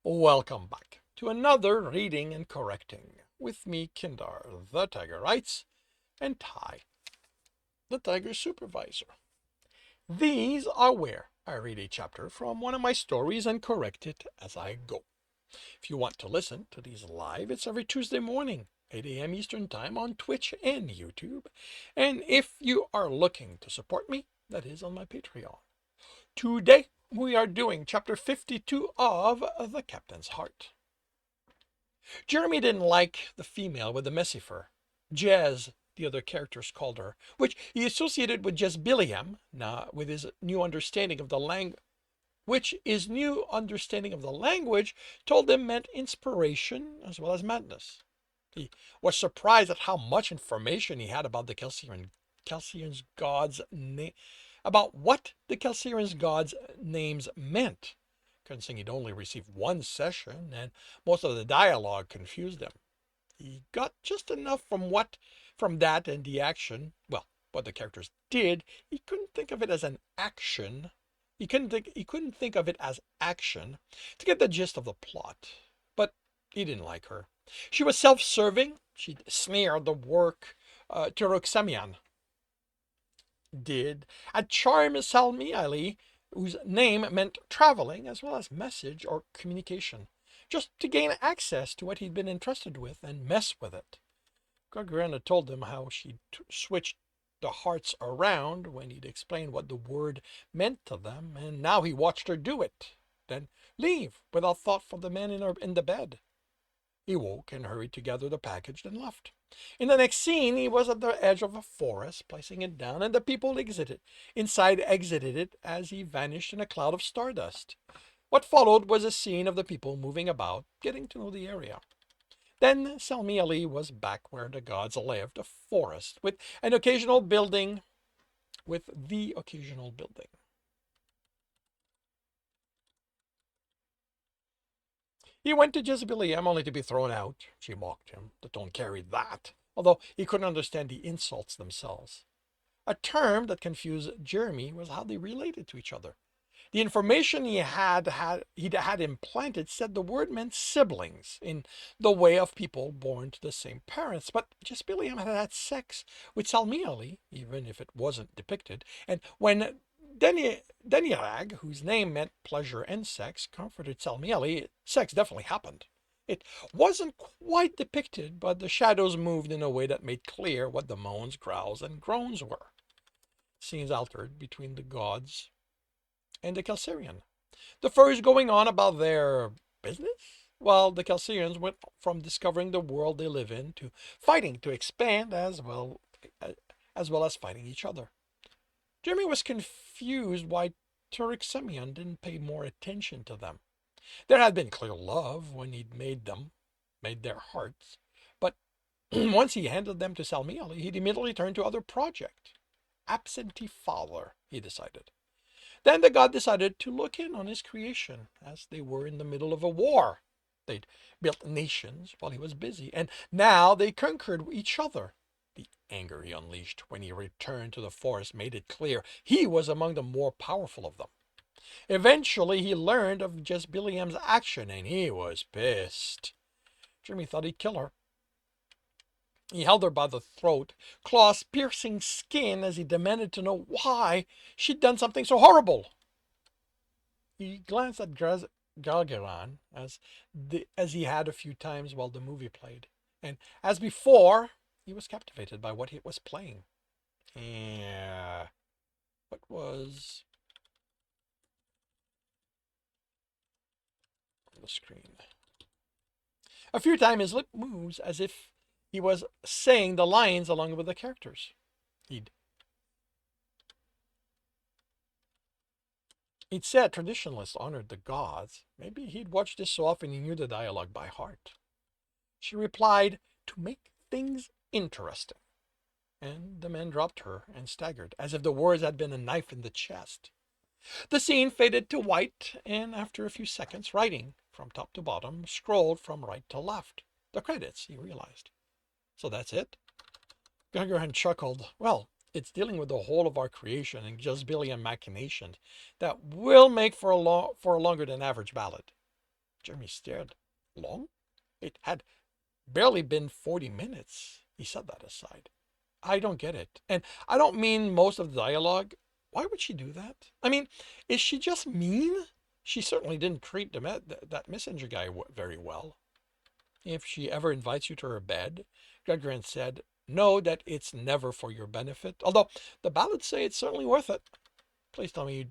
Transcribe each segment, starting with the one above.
Welcome back to another reading and correcting with me, Kindar, the Tiger Writes, and Ty, the Tiger Supervisor. These are where I read a chapter from one of my stories and correct it as I go. If you want to listen to these live, it's every Tuesday morning, 8 a.m. Eastern Time on Twitch and YouTube. And if you are looking to support me, that is on my Patreon. Today, we are doing chapter 52 of The Captain's Heart. Jeremy didn't like the female with the messy fur. Jez, the other characters called her, which he associated with Jezbilium, with his new understanding of the language told him meant inspiration as well as madness. He was surprised at how much information he had about the Kelsirian's gods' about what the Kelsirian's gods' names meant, considering he'd only received one session and most of the dialogue confused him. He got just enough from that and the action, well, what the characters did. He couldn't think of it as an action. He couldn't think of it as action to get the gist of the plot. But he didn't like her. She was self-serving. She'd sneered the work Turuxamian did at Charm Salmiali, whose name meant traveling as well as message or communication, just to gain access to what he'd been entrusted with and mess with it. Gralgiran had told him how she'd switched the hearts around when he'd explained what the word meant to them, and now he watched her do it, then leave without thought for the man in the bed. He woke and hurried to gather the package, then left. In the next scene, he was at the edge of a forest, placing it down, and the people exited it as he vanished in a cloud of stardust. What followed was a scene of the people moving about, getting to know the area. Then Salmi Ali was back where the gods lived, a forest, with the occasional building. He went to Jezebelium only to be thrown out. She mocked him. The tone carried that, although he couldn't understand the insults themselves. A term that confused Jeremy was how they related to each other. The information he'd had implanted said the word meant siblings in the way of people born to the same parents, but Jezebelium had had sex with Salmiali, even if it wasn't depicted, and when Denirag, whose name meant pleasure and sex, comforted Salmieli, sex definitely happened. It wasn't quite depicted, but the shadows moved in a way that made clear what the moans, growls, and groans were. Scenes altered between the gods and the Kelsirian. The first going on about their business, while the Kelsirians went from discovering the world they live in to fighting to expand as well as fighting each other. Jeremy was confused why Turuxamian didn't pay more attention to them. There had been clear love when he'd made their hearts, but once he handed them to Salmiali, he'd immediately turned to other project. Absentee father, he decided. Then the god decided to look in on his creation, as they were in the middle of a war. They'd built nations while he was busy, and now they conquered each other. The anger he unleashed when he returned to the forest made it clear he was among the more powerful of them. Eventually, he learned of Jezbiliam's action, and he was pissed. Jeremy thought he'd kill her. He held her by the throat, claws piercing skin as he demanded to know why she'd done something so horrible. He glanced at Gralgiran as he had a few times while the movie played, and as before, he was captivated by what he was playing. Yeah. What was on the screen? A few times his lip moves as if he was saying the lines along with the characters. He'd said traditionalists honored the gods. Maybe he'd watched this so often he knew the dialogue by heart. She replied, "To make things interesting." And the man dropped her and staggered, as if the words had been a knife in the chest. The scene faded to white, and after a few seconds, writing from top to bottom scrolled from right to left. The credits, he realized. So that's it? Gralgiran chuckled. Well, it's dealing with the whole of our creation and Jezbilian machinations that will make for a longer than average ballad. Jeremy stared. Long? It had barely been 40 minutes. He said that aside. I don't get it. And I don't mean most of the dialogue. Why would she do that? I mean, is she just mean? She certainly didn't treat that messenger guy very well. If she ever invites you to her bed, Gralgiran said, know that it's never for your benefit. Although the ballads say it's certainly worth it. Please tell me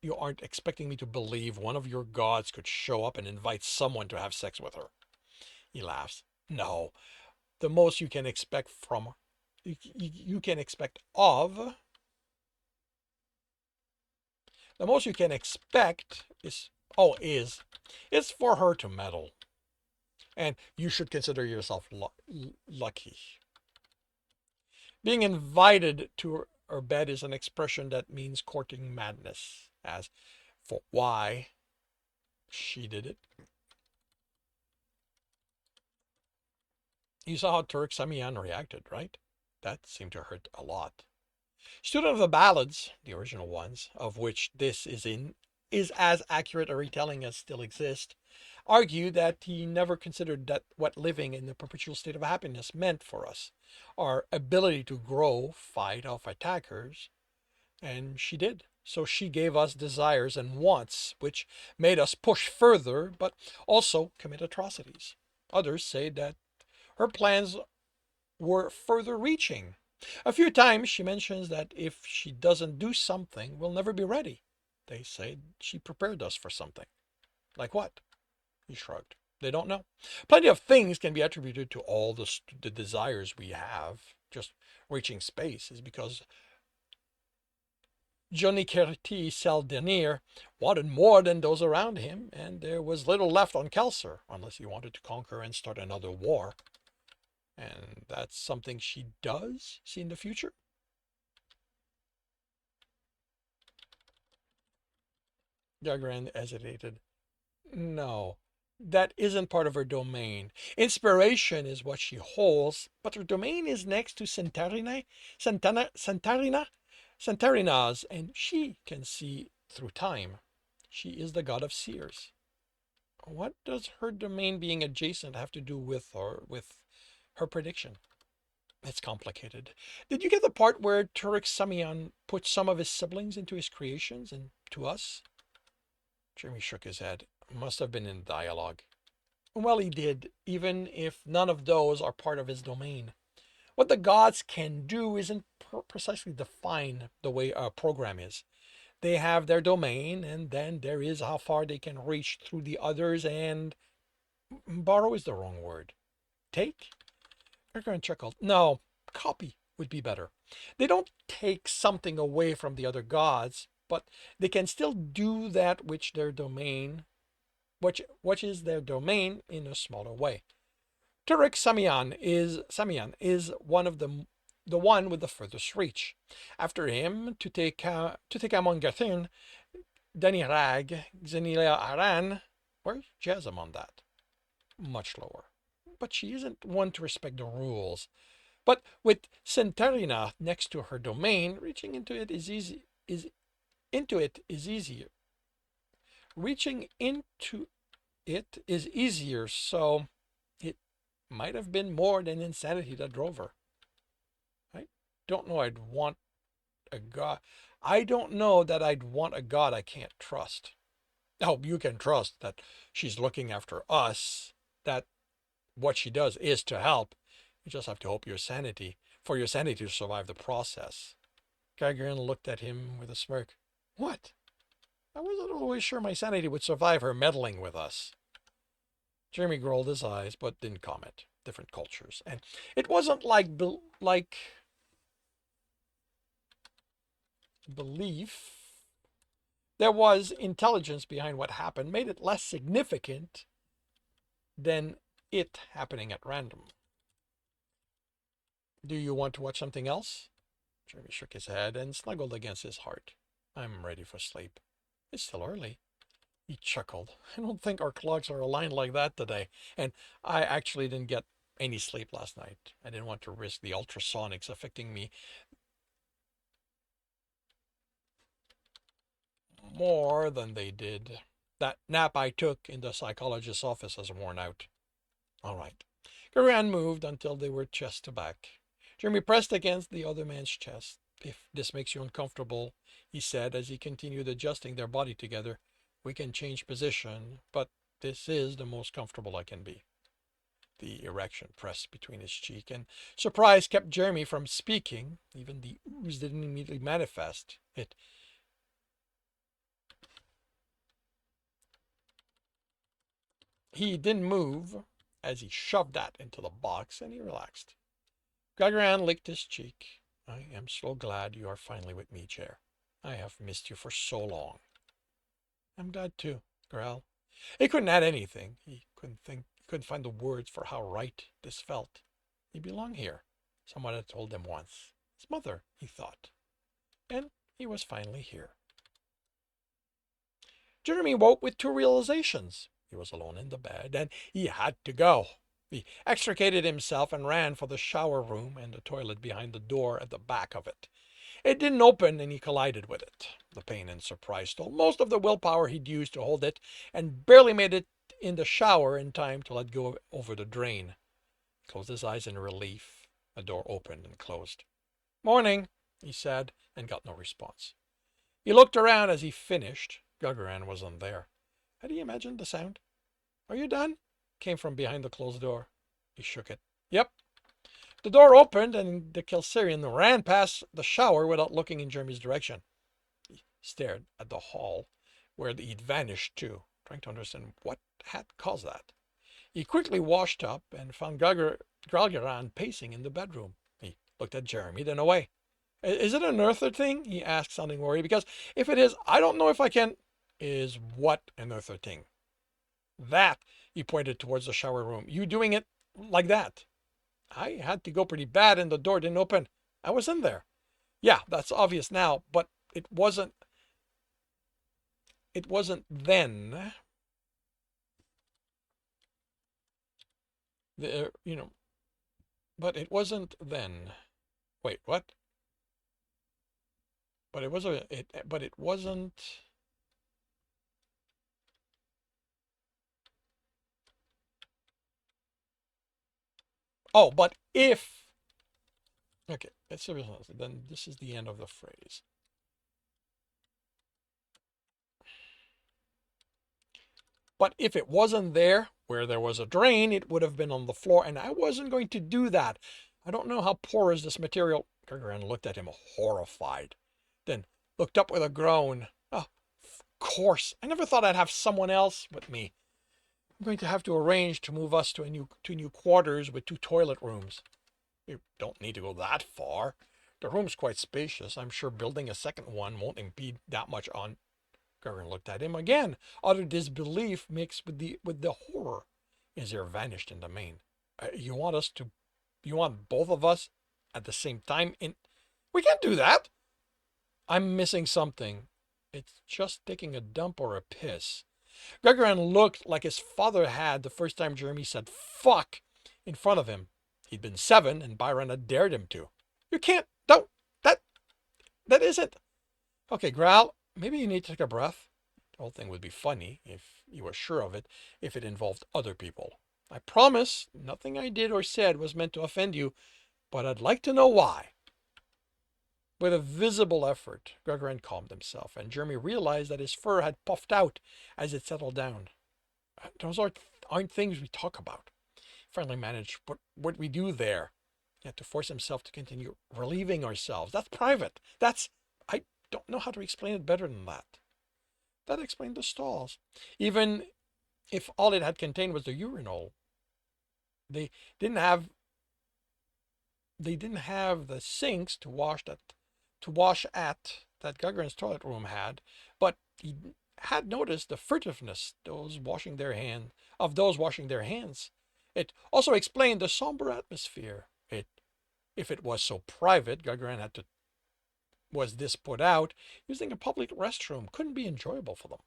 you aren't expecting me to believe one of your gods could show up and invite someone to have sex with her. He laughs. No, the most you can expect from you can expect of the most you can expect is for her to meddle, and you should consider yourself lucky. Being invited to her bed is an expression that means courting madness. As for why she did it, you saw how Turk Samian reacted, right? That seemed to hurt a lot. Student of the ballads, the original ones, of which this is as accurate a retelling as still exists, argue that he never considered that what living in the perpetual state of happiness meant for us, our ability to grow, fight off attackers, and she did. So she gave us desires and wants, which made us push further, but also commit atrocities. Others say that her plans were further reaching. A few times she mentions that if she doesn't do something, we'll never be ready. They say she prepared us for something. Like what? He shrugged. They don't know. Plenty of things can be attributed to all the desires we have. Just reaching space is because Johnny Kerti Saldenir wanted more than those around him, and there was little left on Kelsir, unless he wanted to conquer and start another war. And that's something she does see in the future? Gralgiran hesitated. No, that isn't part of her domain. Inspiration is what she holds, but her domain is next to Santarina's, and she can see through time. She is the god of seers. What does her domain being adjacent have to do with her prediction? It's complicated. Did you get the part where Turek Samian put some of his siblings into his creations and to us? Jeremy shook his head. Must have been in dialogue. Well, he did, even if none of those are part of his domain. What the gods can do isn't precisely define the way a program is. They have their domain, and then there is how far they can reach through the others, and borrow is the wrong word. Take? Gralgiran chuckled. No, copy would be better. They don't take something away from the other gods, but they can still do that which is their domain in a smaller way. Turek Samian is one of the one with the furthest reach. After him, Tutankhamun Gathin, Danirag, Xenilia Aran, where's Jasm on that? Much lower. But she isn't one to respect the rules. But with Centarina next to her domain, reaching into it is easier. Reaching into it is easier, so it might have been more than insanity that drove her. I don't know I'd want a god. I don't know that I'd want a god I can't trust. Oh, you can trust that she's looking after us, that what she does is to help. You just have to hope for your sanity to survive the process. Gralgiran looked at him with a smirk. What? I wasn't always sure my sanity would survive her meddling with us. Jeremy rolled his eyes, but didn't comment. Different cultures. And it wasn't like belief. There was intelligence behind what happened, made it less significant than it happening at random. Do you want to watch something else? Jeremy shook his head and snuggled against his heart. I'm ready for sleep. It's still early. He chuckled. I don't think our clocks are aligned like that today. And I actually didn't get any sleep last night. I didn't want to risk the ultrasonics affecting me more than they did. That nap I took in the psychologist's office has worn out. All right. Gralgiran moved until they were chest to back. Jeremy pressed against the other man's chest. If this makes you uncomfortable, he said as he continued adjusting their body together, we can change position, but this is the most comfortable I can be. The erection pressed between his cheek, and surprise kept Jeremy from speaking. Even the ooze didn't immediately manifest. He didn't move as he shoved that into the box, and he relaxed. Gralgiran licked his cheek. I am so glad you are finally with me, Chair. I have missed you for so long. I'm glad too, Gral. He couldn't add anything. He couldn't find the words for how right this felt. He belonged here. Someone had told him once. His mother, he thought. And he was finally here. Jeremy woke with two realizations. He was alone in the bed, and he had to go. He extricated himself and ran for the shower room and the toilet behind the door at the back of it. It didn't open, and he collided with it. The pain and surprise stole most of the willpower he'd used to hold it, and barely made it in the shower in time to let go over the drain. He closed his eyes in relief. The door opened and closed. Morning, he said, and got no response. He looked around as he finished. Gralgiran wasn't there. Had he imagined the sound? Are you done? Came from behind the closed door. He shook it. Yep. The door opened, and the Kelsirian ran past the shower without looking in Jeremy's direction. He stared at the hall, where he'd vanished to, trying to understand what had caused that. He quickly washed up and found Gralgiran pacing in the bedroom. He looked at Jeremy, then away. Is it an Earther thing? He asked, sounding worried, because if it is, I don't know if I can. Is what an Earther thing? That, he pointed towards the shower room. You doing it like that? I had to go pretty bad and the door didn't open. I was in there. Yeah, that's obvious now, but it wasn't then. But it wasn't then. Wait, what? But it wasn't. Oh, but if. Okay, let's see. Then this is the end of the phrase. But if it wasn't there, where there was a drain, it would have been on the floor, and I wasn't going to do that. I don't know how porous this material. Gralgiran looked at him horrified, then looked up with a groan. Oh, of course. I never thought I'd have someone else with me. I'm going to have to arrange to move us to new quarters with two toilet rooms. You don't need to go that far. The room's quite spacious. I'm sure building a second one won't impede that much on. Gralgiran looked at him again, utter disbelief mixed with the horror. His ear vanished in the main. You want both of us at the same time? We can't do that. I'm missing something. It's just taking a dump or a piss. Gralgiran looked like his father had the first time Jeremy said fuck in front of him. He'd been 7 and Byron had dared him to. You can't, don't, that isn't. Okay, Gral, maybe you need to take a breath. The whole thing would be funny, if you were sure of it, if it involved other people. I promise nothing I did or said was meant to offend you, but I'd like to know why. With a visible effort, Gralgiran calmed himself, and Jeremy realized that his fur had puffed out as it settled down. Those aren't things we talk about. He finally managed what we do there. He had to force himself to continue relieving ourselves. That's private. I don't know how to explain it better than that. That explained the stalls. Even if all it had contained was the urinal, they didn't have the sinks to wash at that Gralgiran's toilet room had, but he had noticed the furtiveness those washing their hands. It also explained the somber atmosphere. If it was so private, Gralgiran was this put out, using a public restroom couldn't be enjoyable for them.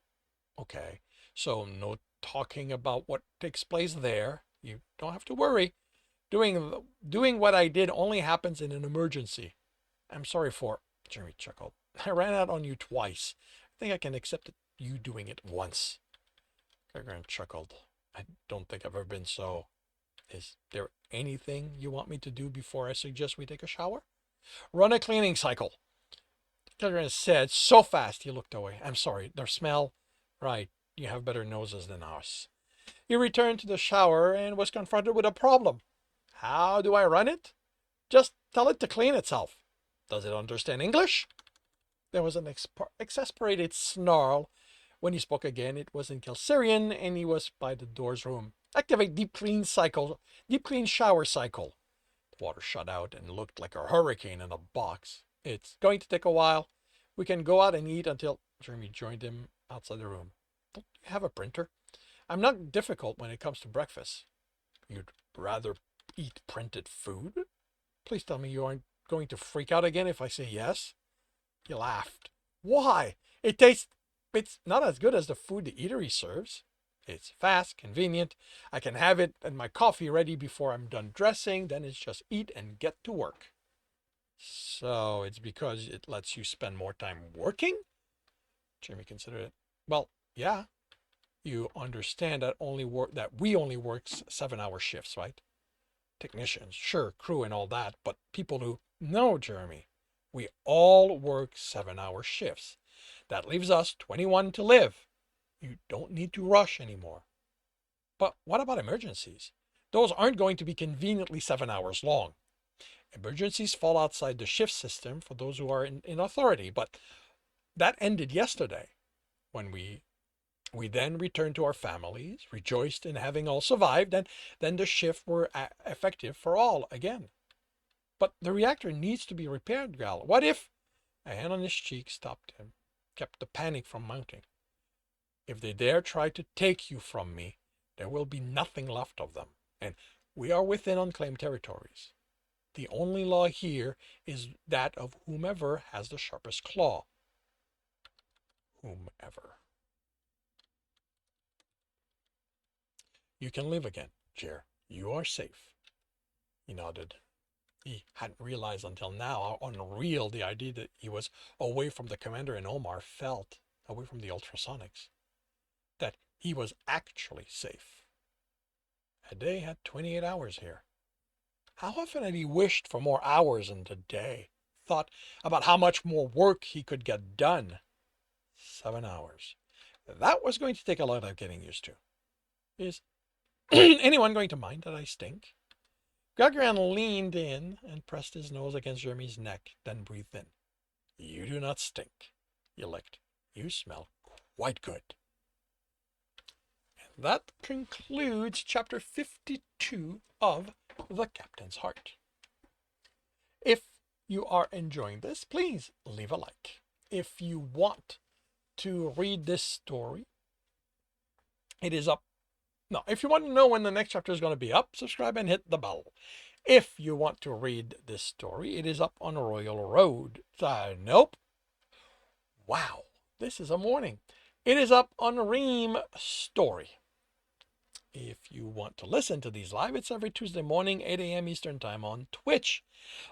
Okay, so no talking about what takes place there. You don't have to worry. Doing what I did only happens in an emergency. I'm sorry for, Jeremy chuckled. I ran out on you twice. I think I can accept you doing it once. Gralgiran chuckled. I don't think I've ever been so. Is there anything you want me to do before I suggest we take a shower? Run a cleaning cycle. Gralgiran said so fast he looked away. I'm sorry, their smell. Right, you have better noses than us. He returned to the shower and was confronted with a problem. How do I run it? Just tell it to clean itself. Does it understand English? There was an exasperated snarl. When he spoke again, it was in Kelsirian, and he was by the door's room. Activate deep clean shower cycle. The water shot out and looked like a hurricane in a box. It's going to take a while. We can go out and eat until Jeremy joined him outside the room. Don't you have a printer? I'm not difficult when it comes to breakfast. You'd rather eat printed food? Please tell me you aren't going to freak out again if I say yes. He laughed. Why? It's not as good as the food the eatery serves. It's fast, convenient. I can have it and my coffee ready before I'm done dressing. Then it's just eat and get to work. So it's because it lets you spend more time working? Jimmy considered it. Well, yeah. You understand that we only work 7-hour shifts, right? Technicians, sure, crew and all that, but people who no, Jeremy. We all work 7-hour shifts. That leaves us 21 to live. You don't need to rush anymore. But what about emergencies? Those aren't going to be conveniently 7 hours long. Emergencies fall outside the shift system for those who are in authority, but that ended yesterday when we then returned to our families, rejoiced in having all survived, and then the shift were effective for all again. But the reactor needs to be repaired, Gal. What if? A hand on his cheek stopped him, kept the panic from mounting. If they dare try to take you from me, there will be nothing left of them, and we are within unclaimed territories. The only law here is that of whomever has the sharpest claw. Whomever. You can live again, Jer. You are safe. He nodded. He hadn't realized until now how unreal the idea that he was away from the commander and Omar felt, away from the ultrasonics. That he was actually safe. A day had 28 hours here. How often had he wished for more hours in the day? Thought about how much more work he could get done. 7 hours. That was going to take a lot of getting used to. Is anyone going to mind that I stink? Gralgiran leaned in and pressed his nose against Jeremy's neck, then breathed in. You do not stink, he licked. You smell quite good. And that concludes chapter 52 of The Captain's Heart. If you are enjoying this, please leave a like. If you want to read this story, it is up. No, if you want to know when the next chapter is going to be up, subscribe and hit the bell. If you want to read this story, it is up on Royal Road. Nope. Wow, this is a morning. It is up on Ream Story. If you want to listen to these live, it's every Tuesday morning, 8 a.m. Eastern Time on Twitch.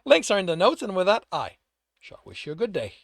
Links are in the notes, and with that, I shall wish you a good day.